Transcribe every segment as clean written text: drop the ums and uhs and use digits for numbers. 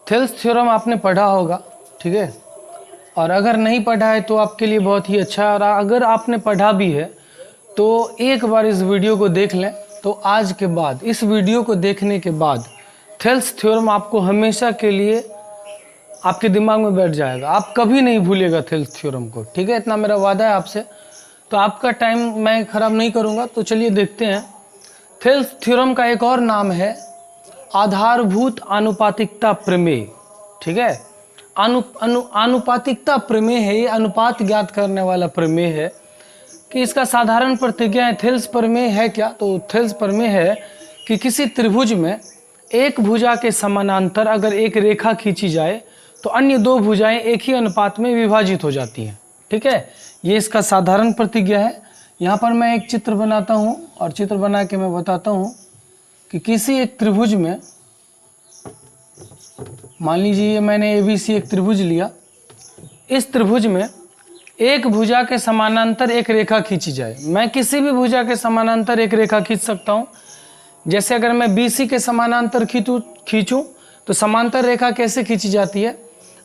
Thales theorem आपने पढ़ा होगा, ठीक है। और अगर नहीं पढ़ा है तो आपके लिए बहुत ही अच्छा है, और अगर आपने पढ़ा भी है तो एक बार इस वीडियो को देख लें, तो आज के बाद इस वीडियो को देखने के बाद थेल्स थ्योरम आपको हमेशा के लिए आपके दिमाग में बैठ जाएगा, आप कभी नहीं भूलिएगा थेल्स थ्योरम को, ठीक है। इतना मेरा वादा है आपसे। तो आपका टाइम मैं ख़राब नहीं करूँगा, तो चलिए देखते हैं। थेल्स थ्योरम का एक और नाम है आधारभूत आनुपातिकता प्रमेय, ठीक है। आनुपातिकता प्रमेय है, ये अनुपात ज्ञात करने वाला प्रमेय है। कि इसका साधारण प्रतिज्ञा है, थेल्स प्रमेय है क्या? तो थेल्स प्रमेय है कि किसी त्रिभुज में एक भुजा के समानांतर अगर एक रेखा खींची जाए तो अन्य दो भुजाएं एक ही अनुपात में विभाजित हो जाती हैं, ठीक है। ये इसका साधारण प्रतिज्ञा है। यहाँ पर मैं एक चित्र बनाता हूँ और चित्र बना के मैं बताता हूँ कि किसी एक त्रिभुज में, मान लीजिए मैंने ABC एक त्रिभुज लिया, इस त्रिभुज में एक भुजा के समानांतर एक रेखा खींची जाए। मैं किसी भी भुजा के समानांतर एक रेखा खींच सकता हूँ। जैसे अगर मैं BC के समानांतर खींचूं तो समांतर रेखा कैसे खींची जाती है?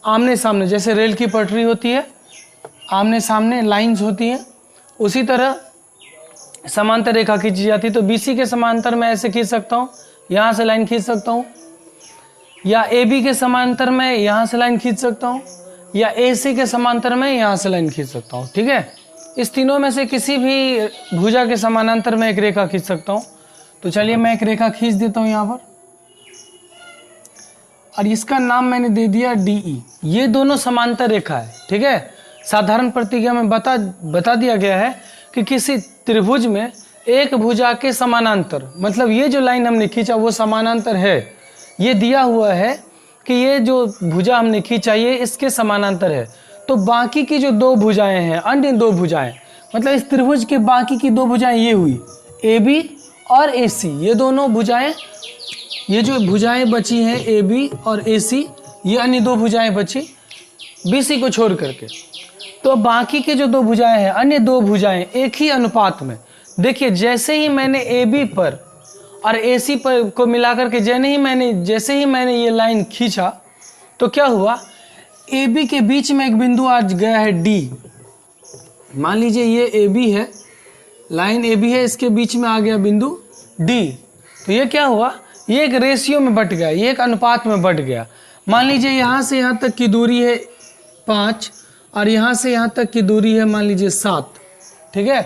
आमने सामने, जैसे रेल की पटरी होती है, आमने सामने लाइंस होती हैं, उसी तरह समांतर रेखा खींची जाती है। तो BC के समांतर मैं ऐसे खींच सकता हूँ, यहाँ से लाइन खींच सकता हूँ, या AB के समांतर में यहाँ से लाइन खींच सकता हूँ, या AC के समांतर में यहाँ से लाइन खींच सकता हूँ, ठीक है। इस तीनों में से किसी भी भुजा के समानांतर में एक रेखा खींच सकता हूँ। तो चलिए मैं एक रेखा खींच देता हूँ यहाँ पर, और इसका नाम मैंने दे दिया DE। ये दोनों समांतर रेखा है, ठीक है। साधारण प्रतिज्ञा में बता दिया गया है कि किसी त्रिभुज में एक भुजा के समानांतर, मतलब ये जो लाइन हमने खींचा वो समानांतर है। ये दिया हुआ है कि ये जो भुजा हमने खींचा ये इसके समानांतर है। तो बाकी की जो दो भुजाएं हैं, अन्य दो भुजाएं, मतलब इस त्रिभुज के बाकी की दो भुजाएं ये हुई AB और AC। ये दोनों भुजाएं, ये जो भुजाएं बची हैं AB और AC, ये अन्य दो भुजाएं बची BC को छोड़ करके। तो बाकी के जो दो भुजाएं हैं, अन्य दो भुजाएं एक ही अनुपात में, देखिए जैसे ही मैंने AB पर और AC पर को मिलाकर के जैसे ही मैंने ये लाइन खींचा तो क्या हुआ, AB के बीच में एक बिंदु आ गया है D। मान लीजिए ये AB है, लाइन AB है, इसके बीच में आ गया बिंदु D। तो ये क्या हुआ, ये एक रेशियो में बट गया, ये एक अनुपात में बट गया। मान लीजिए यहाँ से यहाँ तक की दूरी है 5 और यहाँ से यहाँ तक की दूरी है मान लीजिए 7, ठीक है।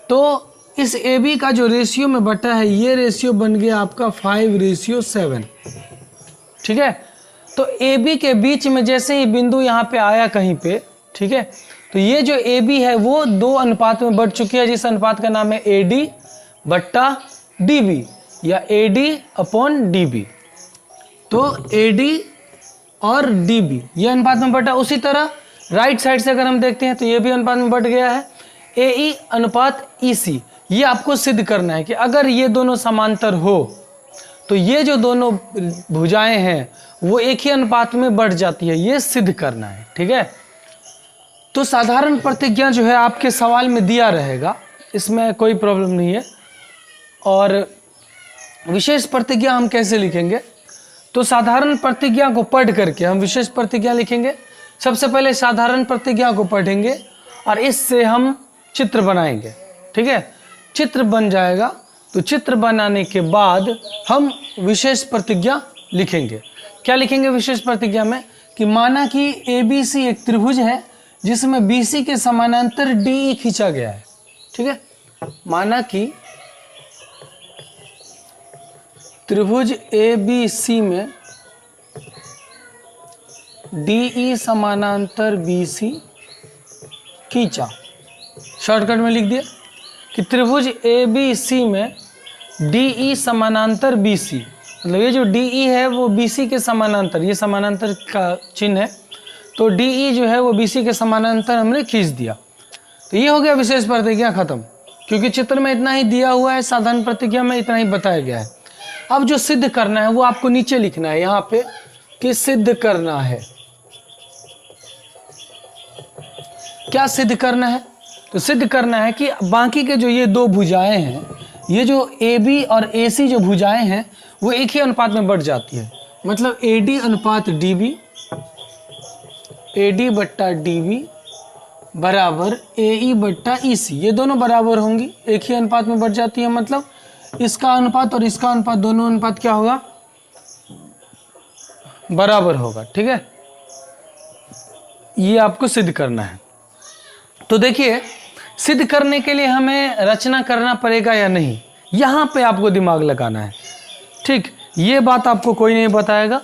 तो इस AB का जो रेशियो में बटा है, ये रेशियो बन गया आपका 5:7, ठीक है। तो AB के बीच में जैसे ही बिंदु यहाँ पे आया कहीं पे, ठीक है, तो ये जो AB है वो दो अनुपात में बढ़ चुकी है, जिस अनुपात का नाम है AD बट्टा DB या AD/DB। तो AD और DB ये अनुपात में बढ़ा। उसी तरह राइट साइड से अगर हम देखते हैं तो ये भी अनुपात में बढ़ गया है, AE अनुपात EC। ये आपको सिद्ध करना है कि अगर ये दोनों समांतर हो तो ये जो दोनों भुजाएं हैं वो एक ही अनुपात में बढ़ जाती है, ये सिद्ध करना है, ठीक है। तो साधारण प्रतिज्ञा जो है आपके सवाल में दिया रहेगा, इसमें कोई प्रॉब्लम नहीं है। और विशेष प्रतिज्ञा हम कैसे लिखेंगे? तो साधारण प्रतिज्ञा को पढ़ करके हम विशेष प्रतिज्ञा लिखेंगे। सबसे पहले साधारण प्रतिज्ञा को पढ़ेंगे और इससे हम चित्र बनाएंगे, ठीक है। चित्र बन जाएगा तो चित्र बनाने के बाद हम विशेष प्रतिज्ञा लिखेंगे। क्या लिखेंगे विशेष प्रतिज्ञा में? कि माना कि ABC एक त्रिभुज है जिसमें BC के समानांतर DE खींचा गया है, ठीक है। माना कि त्रिभुज ABC में DE समानांतर BC खींचा। शॉर्टकट में लिख दिया कि त्रिभुज ABC में DE समानांतर BC, मतलब ये जो DE है वो BC के समानांतर, ये समानांतर का चिन्ह है, तो DE जो है वो BC के समानांतर हमने खींच दिया। तो ये हो गया विशेष प्रतिज्ञा खत्म, क्योंकि चित्र में इतना ही दिया हुआ है, साधारण प्रतिज्ञा में इतना ही बताया गया है। अब जो सिद्ध करना है वो आपको नीचे लिखना है यहाँ पे कि सिद्ध करना है। क्या सिद्ध करना है? तो सिद्ध करना है कि बाकी के जो ये दो भुजाएं हैं, ये जो AB और AC जो भुजाएं हैं वो एक ही अनुपात में बढ़ जाती है। मतलब AD अनुपात DB, AD बट्टा DB बराबर AE बट्टा EC, ये दोनों बराबर होंगी, एक ही अनुपात में बढ़ जाती है। मतलब इसका अनुपात और इसका अनुपात, दोनों अनुपात क्या होगा, बराबर होगा। ठीक है, ये आपको सिद्ध करना है। तो देखिए, सिद्ध करने के लिए हमें रचना करना पड़ेगा या नहीं, यहाँ पे आपको दिमाग लगाना है। ठीक, ये बात आपको कोई नहीं बताएगा।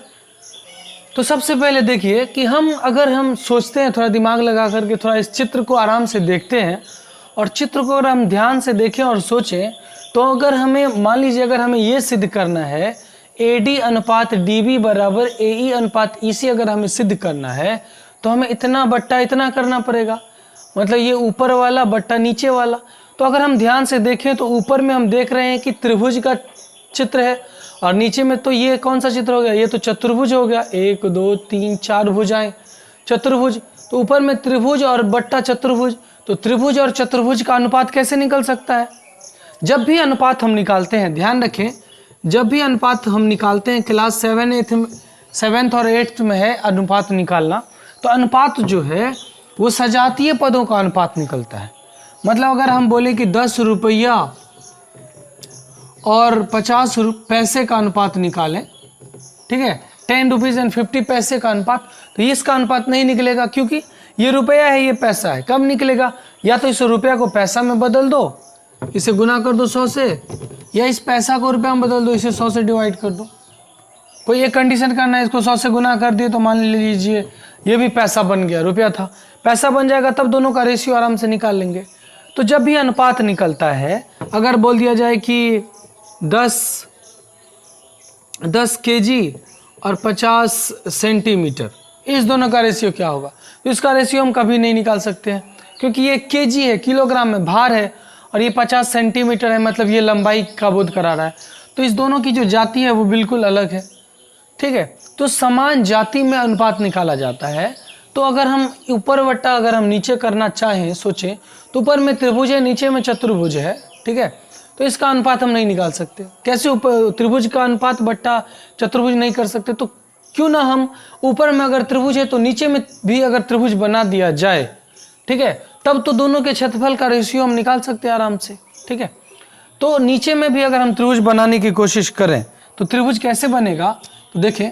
तो सबसे पहले देखिए कि अगर हम सोचते हैं, थोड़ा दिमाग लगा करके थोड़ा इस चित्र को आराम से देखते हैं, और चित्र को अगर हम ध्यान से देखें और सोचें, तो अगर हमें मान लीजिए अगर हमें ये सिद्ध करना है AD अनुपात DB बराबर AE अनुपात EC, अगर हमें सिद्ध करना है तो हमें इतना बट्टा इतना करना पड़ेगा, मतलब ये ऊपर वाला बट्टा नीचे वाला। तो अगर हम ध्यान से देखें तो ऊपर में हम देख रहे हैं कि त्रिभुज का चित्र है, और नीचे में तो ये कौन सा चित्र हो गया, ये तो चतुर्भुज हो गया, 1 2 3 4 भुजाएं, चतुर्भुज। तो ऊपर में त्रिभुज और बट्टा चतुर्भुज, तो त्रिभुज और चतुर्भुज का अनुपात कैसे निकल सकता है। जब भी अनुपात हम निकालते हैं, ध्यान रखें, जब भी अनुपात हम निकालते हैं, क्लास 7th और 8th में है अनुपात निकालना, तो अनुपात जो है वो सजातीय पदों का अनुपात निकलता है। मतलब अगर हम बोले कि 10 रुपया और 50 पैसे का अनुपात निकालें, ठीक है, 10 रुपीज़ एंड 50 पैसे का अनुपात, तो ये इसका अनुपात नहीं निकलेगा, क्योंकि ये रुपया है, ये पैसा है। कब निकलेगा, या तो इस रुपया को पैसा में बदल दो, इसे गुना कर दो 100 से, या इस पैसा को रुपया में बदल दो, इसे 100 से डिवाइड कर दो। कोई एक कंडीशन करना है, इसको 100 से गुना कर दिए तो मान लीजिए ये भी पैसा बन गया, रुपया था, पैसा बन जाएगा, तब दोनों का रेशियो आराम से निकाल लेंगे। तो जब भी अनुपात निकलता है, अगर बोल दिया जाए कि 10 kg और 50 सेंटीमीटर, इस दोनों का रेशियो क्या होगा, तो इसका रेशियो हम कभी नहीं निकाल सकते हैं, क्योंकि ये kg है, किलोग्राम में भार है, और ये 50 सेंटीमीटर है, मतलब ये लंबाई का बोध करा रहा है। तो इस दोनों की जो जाति है वो बिल्कुल अलग है। ठीक है, तो समान जाति में अनुपात निकाला जाता है। तो अगर हम ऊपर बट्टा अगर हम नीचे करना चाहें, सोचें, तो ऊपर में त्रिभुज है, नीचे में चतुर्भुज है, ठीक है, तो इसका अनुपात हम नहीं निकाल सकते। कैसे ऊपर त्रिभुज का अनुपात बट्टा चतुर्भुज नहीं कर सकते, तो क्यों ना हम ऊपर में अगर त्रिभुज है तो नीचे में भी अगर त्रिभुज बना दिया जाए, ठीक है, तब तो दोनों के क्षेत्रफल का रेशियो हम निकाल सकते हैं आराम से। ठीक है, तो नीचे में भी अगर हम त्रिभुज बनाने की कोशिश करें तो त्रिभुज कैसे बनेगा, तो देखें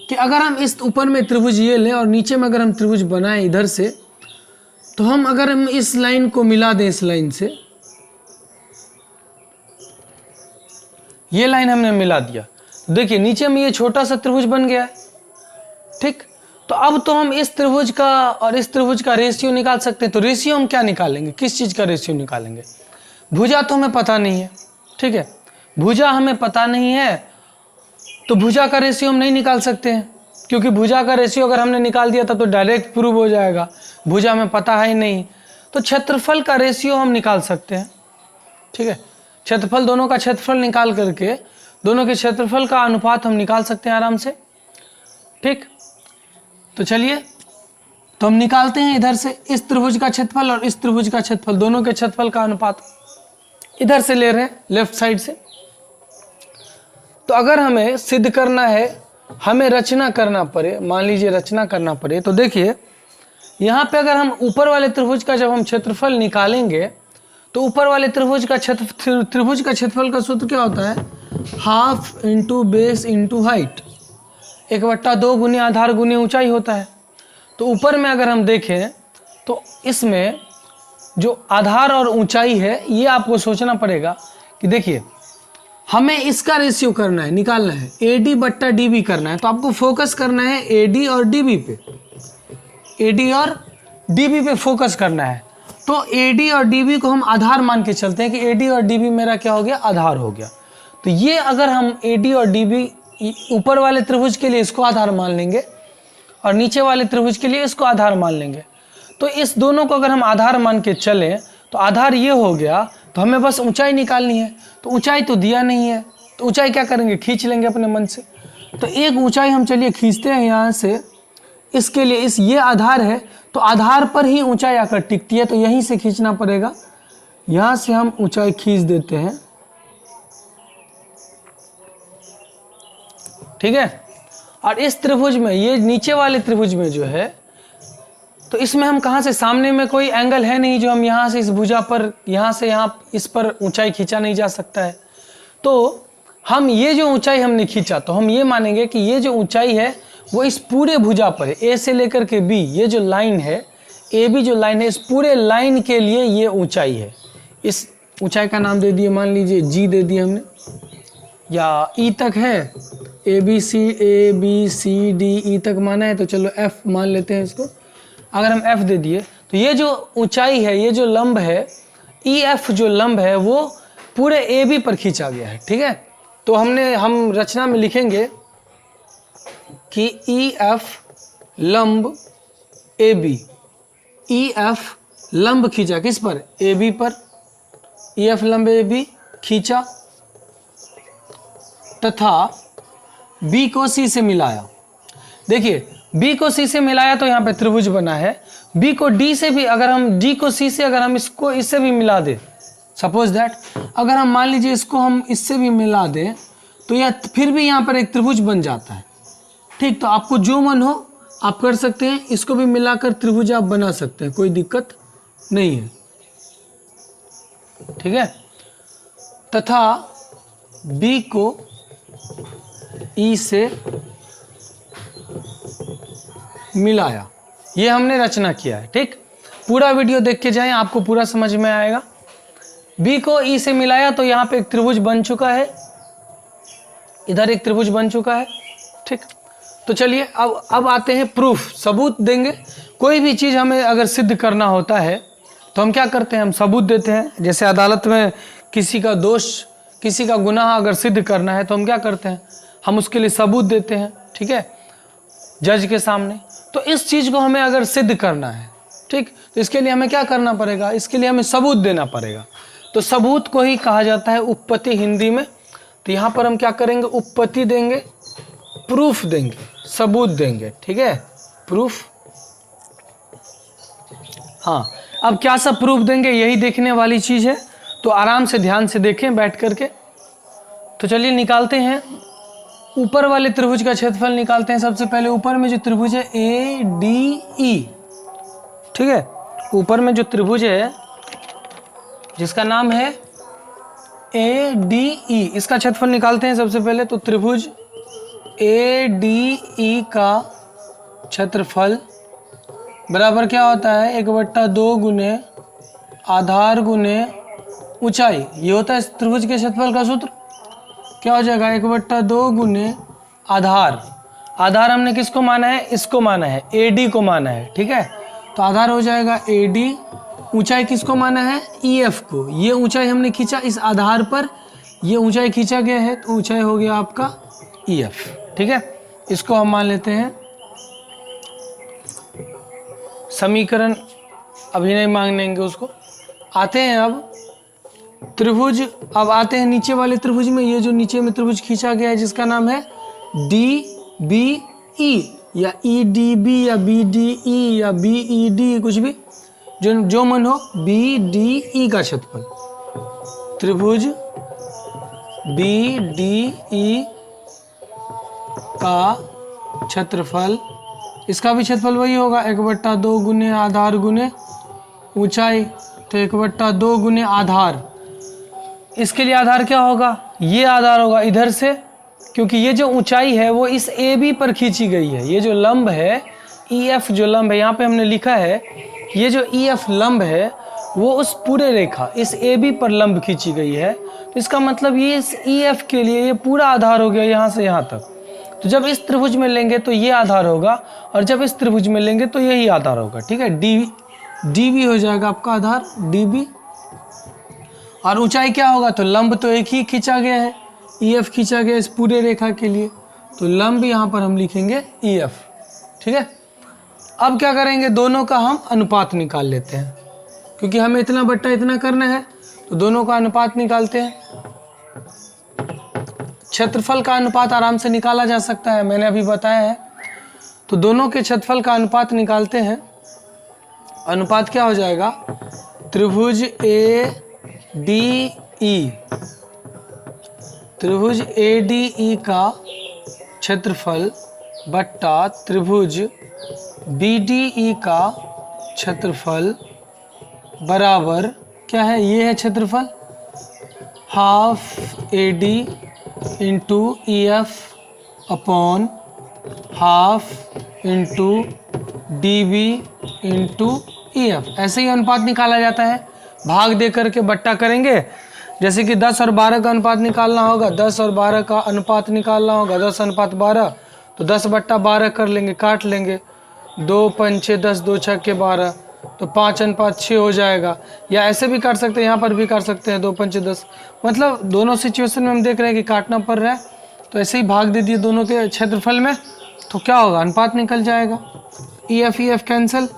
कि अगर हम इस ऊपर में त्रिभुज ये लें और नीचे में अगर हम त्रिभुज बनाएं इधर से, तो अगर हम इस लाइन को मिला दें इस लाइन से, ये लाइन हमने मिला दिया, तो देखिए नीचे में ये छोटा सा त्रिभुज बन गया है। ठीक, तो अब तो हम इस त्रिभुज का और इस त्रिभुज का रेशियो निकाल सकते हैं। तो रेशियो हम क्या निकालेंगे, किस चीज़ का रेशियो निकालेंगे, भुजा तो हमें पता नहीं है। ठीक है, भुजा हमें पता नहीं है, तो भुजा का रेशियो हम नहीं निकाल सकते हैं, क्योंकि भुजा का रेशियो अगर हमने निकाल दिया था तो डायरेक्ट प्रूव हो जाएगा, भुजा हमें पता है ही नहीं। तो क्षेत्रफल का रेशियो हम निकाल सकते हैं। ठीक है, क्षेत्रफल, दोनों का क्षेत्रफल निकाल करके दोनों के क्षेत्रफल का अनुपात हम निकाल सकते हैं आराम से। ठीक, तो चलिए, तो हम निकालते हैं इधर से इस त्रिभुज का क्षेत्रफल और इस त्रिभुज का क्षेत्रफल, दोनों के क्षेत्रफल का अनुपात इधर से ले रहे हैं, लेफ्ट साइड से। तो अगर हमें सिद्ध करना है, हमें रचना करना पड़े, मान लीजिए रचना करना पड़े, तो देखिए यहाँ पे अगर हम ऊपर वाले त्रिभुज का जब हम क्षेत्रफल निकालेंगे, तो ऊपर वाले त्रिभुज का क्षेत्रफल का सूत्र क्या होता है, half into base into height, 1/2 गुने आधार गुने ऊंचाई होता है। तो ऊपर में अगर हम देखें तो इसमें जो आधार और ऊंचाई है, ये आपको सोचना पड़ेगा कि देखिए हमें इसका रेशियो करना है, निकालना है, AD बट्टा DB करना है। तो आपको फोकस करना है AD और DB पे, AD और DB पे फोकस करना है। तो AD और DB को हम आधार मान के चलते हैं कि AD और DB मेरा क्या हो गया, आधार हो गया। तो ये अगर हम AD और DB ऊपर वाले त्रिभुज के लिए इसको आधार मान लेंगे और नीचे वाले त्रिभुज के लिए इसको आधार मान लेंगे, तो इस दोनों को अगर हम आधार मान के चलें तो आधार ये हो गया। तो हमें बस ऊंचाई निकालनी है, तो ऊंचाई तो दिया नहीं है, तो ऊंचाई क्या करेंगे, खींच लेंगे अपने मन से। तो एक ऊंचाई हम चलिए खींचते हैं यहाँ से, इसके लिए ये आधार है, तो आधार पर ही ऊंचाई आकर टिकती है, तो यहीं से खींचना पड़ेगा। यहाँ से हम ऊंचाई खींच देते हैं। ठीक है, और इस त्रिभुज में, ये नीचे वाले त्रिभुज में जो है, तो इसमें हम कहाँ से, सामने में कोई एंगल है नहीं जो हम यहाँ से इस भुजा पर, यहाँ से यहाँ इस पर ऊंचाई खींचा नहीं जा सकता है। तो हम ये जो ऊंचाई हमने खींचा, तो हम ये मानेंगे कि ये जो ऊंचाई है वो इस पूरे भुजा पर है, ए से लेकर के बी, ये जो लाइन है, ए बी जो लाइन है, इस पूरे लाइन के लिए ये ऊंचाई है। इस ऊंचाई का नाम दे दिए, मान लीजिए जी दे दिए हमने, या ई तक है, A B C D E तक माना है, तो चलो एफ मान लेते हैं इसको। अगर हम एफ दे दिए तो ये जो ऊंचाई है, ये जो लंब है, ई एफ जो लंब है वो पूरे ए बी पर खींचा गया है, ठीक है। तो हम रचना में लिखेंगे कि ई एफ लंब ए बी, ई एफ लंब खींचा किस पर, ए बी पर, ई एफ लंब ए बी खींचा तथा बी को सी से मिलाया। देखिए बी को सी से मिलाया तो यहाँ पे त्रिभुज बना है। बी को डी से भी, अगर हम डी को सी से, अगर हम इसको इससे भी मिला दे, सपोज दैट अगर हम मान लीजिए इसको हम इससे भी मिला दें, तो यह फिर भी यहाँ पर एक त्रिभुज बन जाता है, ठीक। तो आपको जो मन हो आप कर सकते हैं, इसको भी मिलाकर त्रिभुज आप बना सकते हैं, कोई दिक्कत नहीं है, ठीक है। तथा बी को ई से मिलाया, ये हमने रचना किया है, ठीक। पूरा वीडियो देख के जाएं, आपको पूरा समझ में आएगा। बी को ई से मिलाया तो यहाँ पे एक त्रिभुज बन चुका है, इधर एक त्रिभुज बन चुका है, ठीक। तो चलिए अब आते हैं प्रूफ, सबूत देंगे। कोई भी चीज़ हमें अगर सिद्ध करना होता है तो हम क्या करते हैं, हम सबूत देते हैं। जैसे अदालत में किसी का दोष, किसी का गुनाह अगर सिद्ध करना है तो हम क्या करते हैं, हम उसके लिए सबूत देते हैं, ठीक है, जज के सामने। तो इस चीज़ को हमें अगर सिद्ध करना है, ठीक, तो इसके लिए हमें क्या करना पड़ेगा, इसके लिए हमें सबूत देना पड़ेगा। तो सबूत को ही कहा जाता है उपपत्ति हिंदी में। तो यहाँ पर हम क्या करेंगे, उपपत्ति देंगे, प्रूफ देंगे, सबूत देंगे, ठीक है, प्रूफ। हाँ, अब क्या सब प्रूफ देंगे, यही देखने वाली चीज़ है। तो आराम से ध्यान से देखें बैठ करके। तो चलिए निकालते हैं, ऊपर वाले त्रिभुज का क्षेत्रफल निकालते हैं। सबसे पहले ऊपर में जो त्रिभुज है ए डी ई, ठीक है, ऊपर में जो त्रिभुज है जिसका नाम है ए डी ई, इसका क्षेत्रफल निकालते हैं सबसे पहले। तो त्रिभुज ए डी ई का क्षेत्रफल बराबर क्या होता है, 1/2 गुने आधार गुने ऊंचाई। ये होता है त्रिभुज के क्षेत्रफल का सूत्र। क्या हो जाएगा, 1/2 गुने आधार। आधार हमने किसको माना है, इसको माना है, ए डी को माना है, ठीक है। तो आधार हो जाएगा ए डी, ऊंचाई किसको माना है, ई एफ को। ये ऊंचाई हमने खींचा इस आधार पर, ये ऊंचाई खींचा गया है, तो ऊंचाई हो गया आपका ई एफ, ठीक है। इसको हम मान लेते हैं समीकरण, अभी नहीं मांगेंगे उसको। आते हैं अब त्रिभुज, अब आते हैं नीचे वाले त्रिभुज में। ये जो नीचे में त्रिभुज खींचा गया है जिसका नाम है डी बी ई, या ई डी बी, या बी डी ई, या बी ई डी, कुछ भी जो मन हो, बी डी ई का क्षेत्रफल। त्रिभुज बी डी ई का क्षेत्रफल, इसका भी क्षेत्रफल वही होगा, 1/2 गुने आधार गुने ऊंचाई। तो 1/2 गुने आधार, इसके लिए आधार क्या होगा, ये आधार होगा इधर से, क्योंकि ये जो ऊंचाई है वो इस ए बी पर खींची गई है। ये जो लंब है ई एफ, जो लंब है यहाँ पे हमने लिखा है, ये जो ई एफ लंब है वो उस पूरे रेखा इस ए बी पर लंब खींची गई है। तो इसका मतलब ये इस ई एफ के लिए ये पूरा आधार हो गया यहाँ से यहाँ तक। तो जब इस त्रिभुज में लेंगे तो ये आधार होगा, और जब इस त्रिभुज में लेंगे तो यही आधार होगा, ठीक है। डी बी हो जाएगा आपका आधार, डी बी। और ऊंचाई क्या होगा, तो लंब तो एक ही खींचा गया है, ई एफ खींचा गया इस पूरे रेखा के लिए, तो लंब यहाँ पर हम लिखेंगे ई एफ, ठीक है। अब क्या करेंगे, दोनों का हम अनुपात निकाल लेते हैं, क्योंकि हमें इतना बट्टा इतना करना है, तो दोनों का अनुपात निकालते हैं। क्षेत्रफल का अनुपात आराम से निकाला जा सकता है, मैंने अभी बताया है। तो दोनों के क्षेत्रफल का अनुपात निकालते हैं। अनुपात क्या हो जाएगा, त्रिभुज ए डी ई, त्रिभुज ए डी ई का क्षेत्रफल बट्टा त्रिभुज BDE का क्षेत्रफल बराबर क्या है, ये है क्षेत्रफल, half AD into EF upon half into DB into EF। ऐसे ही अनुपात निकाला जाता है, भाग दे करके बट्टा करेंगे। जैसे कि 10 और 12 का अनुपात निकालना होगा, 10 और 12 का अनुपात निकालना होगा, 10 अनुपात 12, तो 10 बट्टा 12 कर लेंगे, काट लेंगे, 2 5 6 10, 2 6 के 12, तो 5 अनुपात 6 हो जाएगा। या ऐसे भी काट सकते हैं, यहाँ पर भी काट सकते हैं, 2 5 10, मतलब दोनों सिचुएशन में हम देख रहे हैं कि काटना पड़ रहा है, तो ऐसे ही भाग दे दिए दोनों के क्षेत्रफल में, तो क्या होगा, अनुपात निकल जाएगा। EF cancel,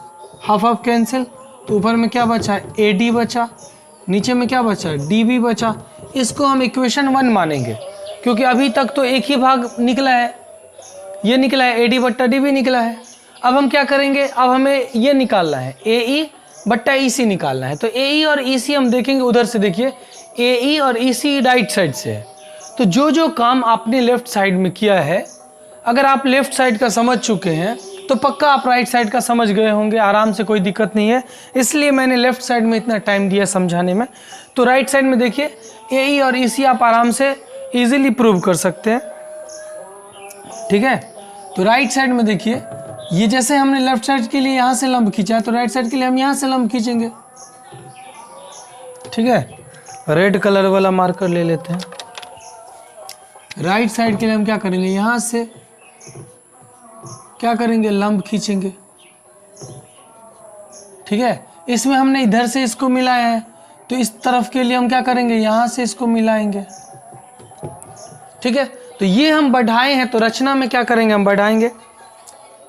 half half cancel, तो ऊपर में क्या बचा, AD बचा, नीचे में क्या बचा, DB बचा। इसको हम इक्वेशन 1 मानेंगे, क्योंकि अभी तक तो एक ही भाग निकला है, ये निकला है, AD बट्टा DB निकला है। अब हम क्या करेंगे, अब हमें ये निकालना है, AE बट्टा EC निकालना है। तो AE और EC हम देखेंगे उधर से, देखिए AE और EC राइट साइड से है, तो जो जो काम आपने लेफ्ट साइड में किया है, अगर आप लेफ्ट साइड का समझ चुके हैं तो पक्का आप राइट साइड का समझ गए होंगे आराम से, कोई दिक्कत नहीं है, इसलिए मैंने लेफ्ट साइड में इतना टाइम दिया समझाने में। तो राइट साइड में देखिए AE और EC आप आराम से इजीली प्रूव कर सकते हैं, ठीक है। तो राइट साइड में देखिए, ये जैसे हमने लेफ्ट साइड के लिए यहाँ से लंब खींचा है, तो राइट साइड के लिए हम यहाँ से लंब खींचेंगे, ठीक है। रेड कलर वाला मार्कर ले लेते हैं। राइट साइड के लिए हम क्या करेंगे, यहाँ से क्या करेंगे, लंब खींचेंगे, ठीक है। इसमें हमने इधर से इसको मिलाया है, तो इस तरफ के लिए हम क्या करेंगे, यहाँ से इसको मिलाएंगे, ठीक है। तो ये हम बढ़ाए हैं, तो रचना में क्या करेंगे, हम बढ़ाएंगे।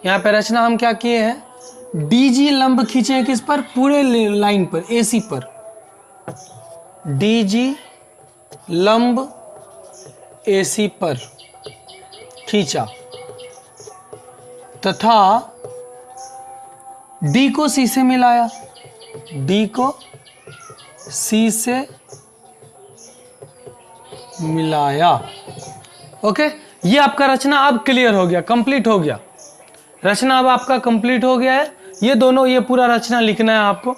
यहाँ पे रचना हम क्या किए हैं, DG लंब खींचे हैं, किस पर, पूरे लाइन पर, AC पर, DG लंब AC पर खींचा, तथा D को C से मिलाया, D को C से मिलाया। ओके, ये आपका रचना अब क्लियर हो गया, कंप्लीट हो गया, रचना अब आपका कंप्लीट हो गया है। ये दोनों, ये पूरा रचना लिखना है आपको।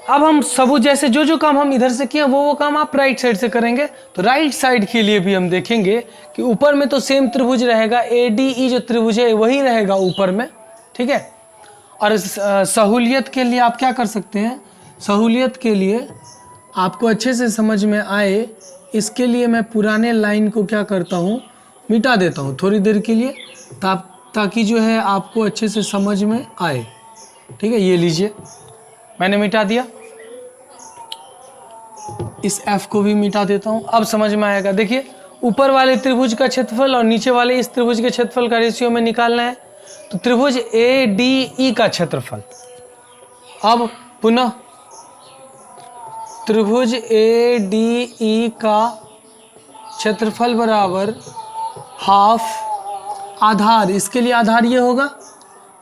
अब हम सबूत, जैसे जो जो काम हम इधर से किए वो काम आप राइट साइड से करेंगे। तो राइट साइड के लिए भी हम देखेंगे कि ऊपर में तो सेम त्रिभुज रहेगा, ADE जो त्रिभुज है वही रहेगा ऊपर में, ठीक है। और सहूलियत के लिए आप क्या कर सकते हैं, सहूलियत के लिए आपको अच्छे से समझ में आए, इसके लिए मैं पुराने लाइन को क्या करता हूँ, मिटा देता हूँ थोड़ी देर के लिए, ताकि जो है आपको अच्छे से समझ में आए, ठीक है। ये लीजिए, मैंने मिटा दिया, इस F को भी मिटा देता हूँ, अब समझ में आएगा। देखिए, ऊपर वाले त्रिभुज का क्षेत्रफल और नीचे वाले इस त्रिभुज के क्षेत्रफल का रेशियो में निकालना है, तो त्रिभुज ADE का क्षेत्रफल, अब पुनः त्रिभुज ADE का क्षेत्रफल बराबर हाफ आधार, इसके लिए आधार ये होगा,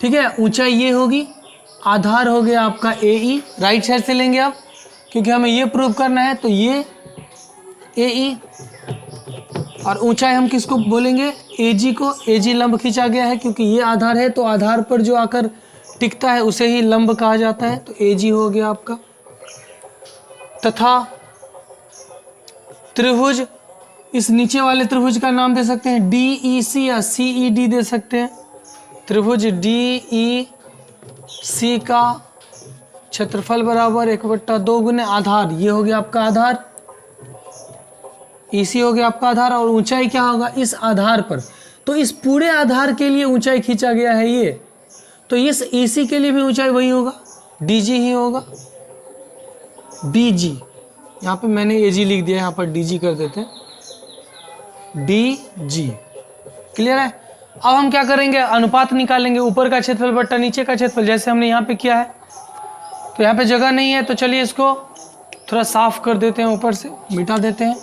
ठीक है, ऊंचाई ये होगी, आधार हो गया आपका AE, राइट साइड से लेंगे आप, क्योंकि हमें ये प्रूव करना है, तो ये AE, और ऊंचाई हम किसको बोलेंगे, AG को। AG लंब खींचा गया है, क्योंकि ये आधार है, तो आधार पर जो आकर टिकता है उसे ही लंब कहा जाता है, तो AG हो गया आपका। तथा त्रिभुज, इस नीचे वाले त्रिभुज का नाम दे सकते हैं DEC या CED दे सकते हैं। त्रिभुज DEC का क्षेत्रफल बराबर 1/2 गुने आधार, ये हो गया आपका आधार, EC हो गया आपका आधार, और ऊंचाई क्या होगा, इस आधार पर, तो इस पूरे आधार के लिए ऊंचाई खींचा गया है ये, तो इस EC के लिए भी ऊंचाई वही होगा, DG ही होगा, DG, यहाँ पे मैंने AG लिख दिया, यहाँ पर DG कर देते हैं, DG, क्लियर है। अब हम क्या करेंगे, अनुपात निकालेंगे, ऊपर का क्षेत्रफल बट्टा नीचे का क्षेत्रफल, जैसे हमने यहाँ पे किया है। तो यहाँ पे जगह नहीं है, तो चलिए इसको थोड़ा साफ कर देते हैं, ऊपर से मिटा देते हैं।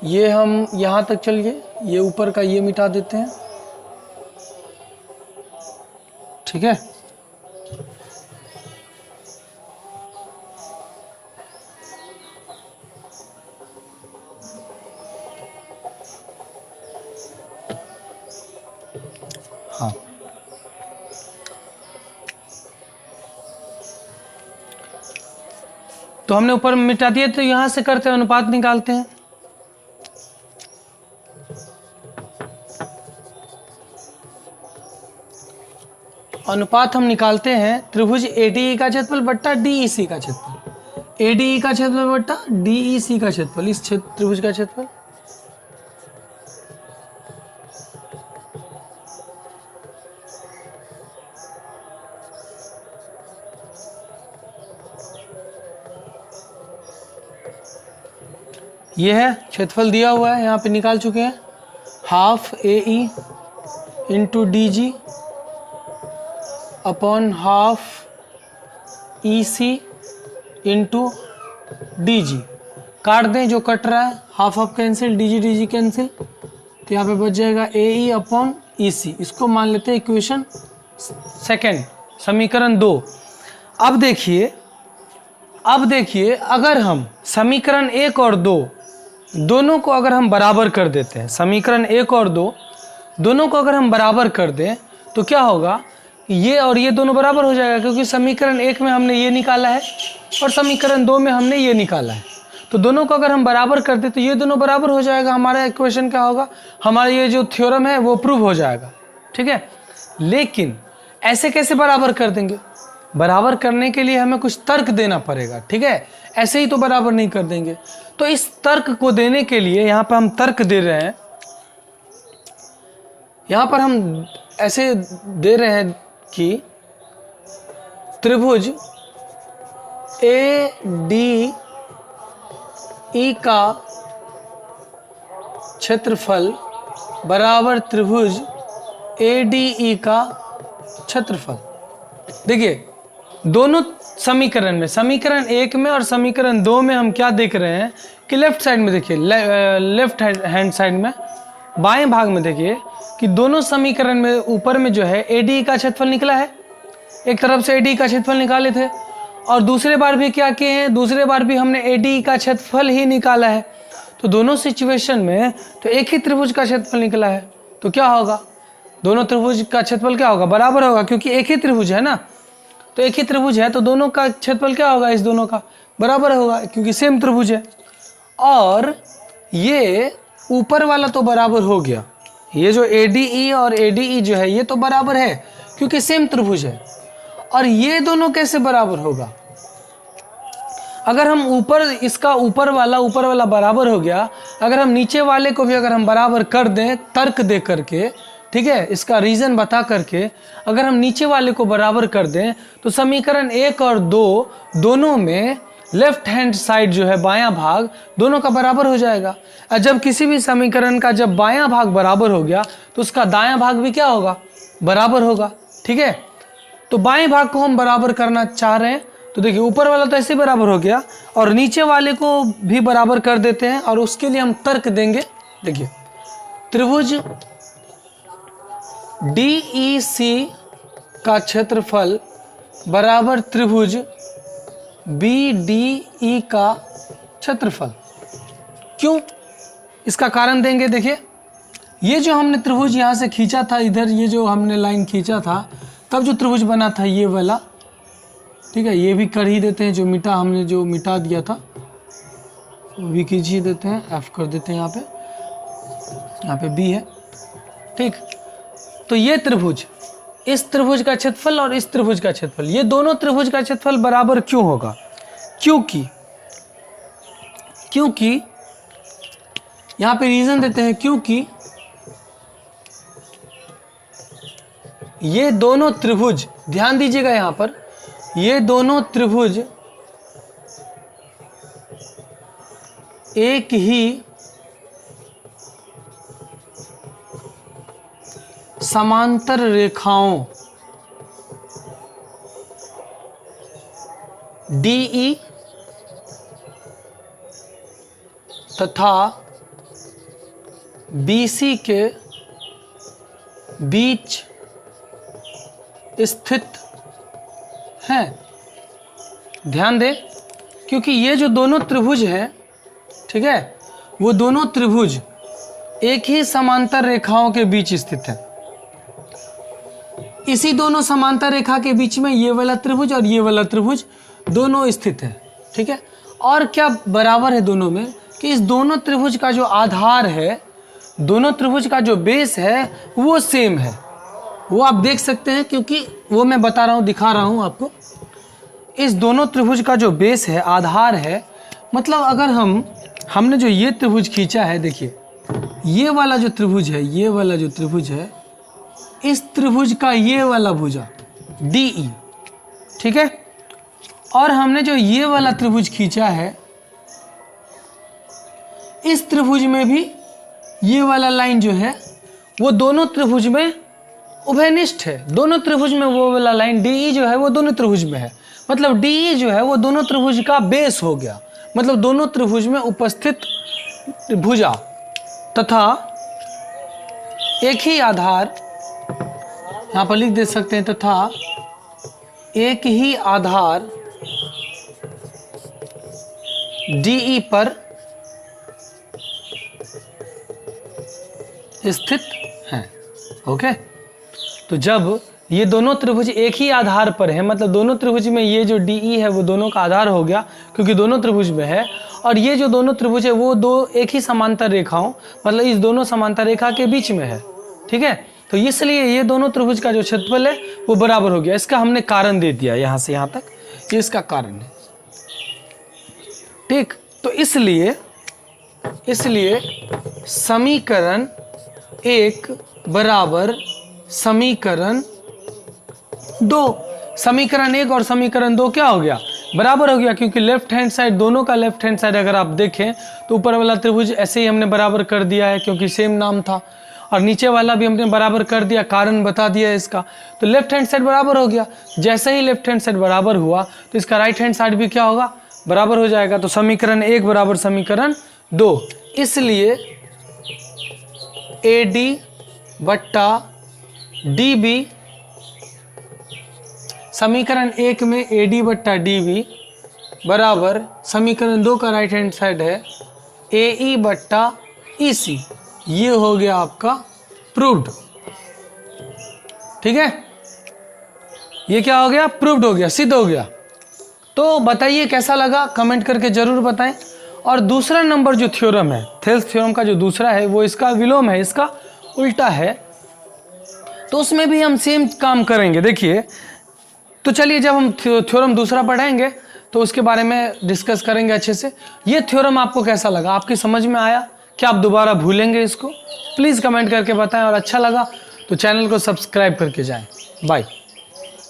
ये हम यहाँ तक, चलिए ये ऊपर का ये मिटा देते हैं, ठीक है। हाँ, तो हमने ऊपर मिटा दिया, तो यहां से करते हैं अनुपात निकालते हैं। अनुपात हम निकालते हैं त्रिभुज ADE का क्षेत्रफल बट्टा DEC का क्षेत्रफल। ADE का क्षेत्रफल बट्टा DEC का क्षेत्रफल, इस त्रिभुज का क्षेत्रफल। ये है क्षेत्रफल दिया हुआ है, यहाँ पे निकाल चुके हैं। Half AE into DG upon half EC into DG। काट दें जो कट रहा है, half half cancel, DG cancel, तो यहाँ पे बच जाएगा AE अपॉन EC। इसको मान लेते हैं इक्वेशन सेकेंड, समीकरण 2। अब देखिए अगर हम समीकरण 1 और 2 दोनों को अगर हम बराबर कर देते हैं, समीकरण 1 और 2 दोनों को अगर हम बराबर कर दें तो क्या होगा, ये और ये दोनों बराबर हो जाएगा, क्योंकि समीकरण 1 में हमने ये निकाला है और समीकरण 2 में हमने ये निकाला है। तो दोनों को अगर हम बराबर कर दें तो ये दोनों बराबर हो जाएगा। हमारा इक्वेशन क्या होगा, हमारा ये जो थ्योरम है वो प्रूव हो जाएगा। ठीक है, लेकिन ऐसे कैसे बराबर कर देंगे, बराबर करने के लिए हमें कुछ तर्क देना पड़ेगा। ठीक है, ऐसे ही तो बराबर नहीं कर देंगे। तो इस तर्क को देने के लिए यहाँ पर हम तर्क दे रहे हैं, यहाँ पर हम ऐसे दे रहे हैं कि त्रिभुज ADE का क्षेत्रफल बराबर त्रिभुज ADE का क्षेत्रफल। देखिए दोनों समीकरण में, समीकरण 1 में और समीकरण 2 में हम क्या देख रहे हैं कि लेफ्ट साइड में देखिए, लेफ्ट हैंड साइड में बाएं भाग में देखिए कि दोनों समीकरण में ऊपर में जो है ADE का क्षेत्रफल निकला है। एक तरफ से ADE का क्षेत्रफल निकाले थे और दूसरे बार भी क्या किए हैं, दूसरे बार भी हमने ADE का क्षेत्रफल ही निकाला है। तो दोनों सिचुएशन में तो एक ही त्रिभुज का क्षेत्रफल निकला है, तो क्या होगा, दोनों त्रिभुज का क्षेत्रफल क्या होगा, बराबर होगा, क्योंकि एक ही त्रिभुज है ना। तो एक ही त्रिभुज है तो दोनों का क्षेत्रफल क्या होगा, इस दोनों का बराबर होगा, क्योंकि सेम त्रिभुज है। और ये ऊपर वाला तो बराबर हो गया, ये जो ADE और ADE जो है ये तो बराबर है क्योंकि सेम त्रिभुज है। और ये दोनों कैसे बराबर होगा, अगर हम ऊपर इसका ऊपर वाला बराबर हो गया, अगर हम नीचे वाले को भी अगर हम बराबर कर दें तर्क दे करके, ठीक है, इसका रीजन बता करके अगर हम नीचे वाले को बराबर कर दें तो समीकरण 1 और 2 दोनों में लेफ्ट हैंड साइड जो है बायां भाग दोनों का बराबर हो जाएगा। और जब किसी भी समीकरण का जब बायां भाग बराबर हो गया तो उसका दायां भाग भी क्या होगा, बराबर होगा। ठीक है, तो बाएं भाग को हम बराबर करना चाह रहे हैं, तो देखिए ऊपर वाला तो ऐसे बराबर हो गया और नीचे वाले को भी बराबर कर देते हैं और उसके लिए हम तर्क देंगे। देखिए त्रिभुज DEC का क्षेत्रफल बराबर त्रिभुज BDE का क्षेत्रफल। क्यों, इसका कारण देंगे। देखिए ये जो हमने त्रिभुज यहाँ से खींचा था, इधर ये जो हमने लाइन खींचा था तब जो त्रिभुज बना था ये वाला, ठीक है, ये भी कर ही देते हैं, जो हमने जो मिटा दिया था वो भी खींच ही देते हैं, F कर देते हैं, यहाँ पे B है। ठीक, तो ये त्रिभुज, इस त्रिभुज का क्षेत्रफल और इस त्रिभुज का क्षेत्रफल, ये दोनों त्रिभुज का क्षेत्रफल बराबर क्यों होगा, क्योंकि यहाँ पे रीजन देते हैं, क्योंकि ये दोनों त्रिभुज, ध्यान दीजिएगा यहाँ पर, ये दोनों त्रिभुज एक ही समांतर रेखाओं DE तथा BC के बीच स्थित हैं। ध्यान दें, क्योंकि ये जो दोनों त्रिभुज हैं, ठीक है, वो दोनों त्रिभुज एक ही समांतर रेखाओं के बीच स्थित हैं। इसी दोनों समांतर रेखा के बीच में ये वाला त्रिभुज और ये वाला त्रिभुज दोनों स्थित है, ठीक है। और क्या बराबर है दोनों में कि इस दोनों त्रिभुज का जो आधार है, दोनों त्रिभुज का जो बेस है वो सेम है। वो आप देख सकते हैं क्योंकि वो मैं बता रहा हूँ, दिखा रहा हूँ आपको। इस दोनों त्रिभुज का जो बेस है, आधार है, मतलब अगर हमने जो ये त्रिभुज खींचा है, देखिए ये वाला जो त्रिभुज है, ये वाला जो त्रिभुज है, इस त्रिभुज का ये वाला भुजा DE, ठीक है। और हमने जो ये वाला त्रिभुज खींचा है, इस त्रिभुज में भी ये वाला लाइन जो है वो दोनों त्रिभुज में उभयनिष्ठ है। दोनों त्रिभुज में वो वाला लाइन DE जो है वो दोनों त्रिभुज में है, मतलब DE जो है वो दोनों त्रिभुज का बेस हो गया, मतलब दोनों त्रिभुज में उपस्थित भुजा तथा एक ही आधार, यहाँ पर लिख दे सकते हैं, तथा एक ही आधार DE पर स्थित हैं। ओके, तो जब ये दोनों त्रिभुज एक ही आधार पर है, मतलब दोनों त्रिभुज में ये जो DE है वो दोनों का आधार हो गया क्योंकि दोनों त्रिभुज में है, और ये जो दोनों त्रिभुज है वो दो एक ही समांतर रेखाओं, मतलब इस दोनों समांतर रेखा के बीच में है, ठीक है। तो इसलिए ये दोनों त्रिभुज का जो क्षेत्रफल है वो बराबर हो गया। इसका हमने कारण दे दिया यहाँ से यहाँ तक, ये इसका कारण है, ठीक। तो इसलिए समीकरण 1 बराबर समीकरण 2। समीकरण 1 और समीकरण 2 क्या हो गया? बराबर हो गया, क्योंकि लेफ्ट हैंड साइड, दोनों का लेफ्ट हैंड साइड अगर आप देखें तो ऊपर वाला त्रिभुज ऐसे ही हमने बराबर कर दिया है क्योंकि सेम नाम था, और नीचे वाला भी हमने बराबर कर दिया, कारण बता दिया इसका। तो लेफ्ट हैंड साइड बराबर हो गया। जैसे ही लेफ्ट हैंड साइड बराबर हुआ तो इसका राइट हैंड साइड भी क्या होगा? बराबर हो जाएगा। तो समीकरण 1 बराबर समीकरण 2। इसलिए AD बट्टा DB, समीकरण 1 में AD बट्टा DB बराबर समीकरण 2 का राइट हैंड साइड है AE बट्टा EC। ये हो गया आपका प्रूव्ड, ठीक है। ये क्या हो गया? प्रूव्ड हो गया, सिद्ध हो गया। तो बताइए कैसा लगा, कमेंट करके जरूर बताएं। और दूसरा नंबर जो थ्योरम है, थेल्स थ्योरम का जो दूसरा है, वो इसका विलोम है, इसका उल्टा है। तो उसमें भी हम सेम काम करेंगे। देखिए, तो चलिए जब हम थ्योरम दूसरा पढ़ाएंगे तो उसके बारे में डिस्कस करेंगे अच्छे से। ये थ्योरम आपको कैसा लगा, आपकी समझ में आया? क्या आप दोबारा भूलेंगे इसको? प्लीज़ कमेंट करके बताएं। और अच्छा लगा तो चैनल को सब्सक्राइब करके जाएं। बाय।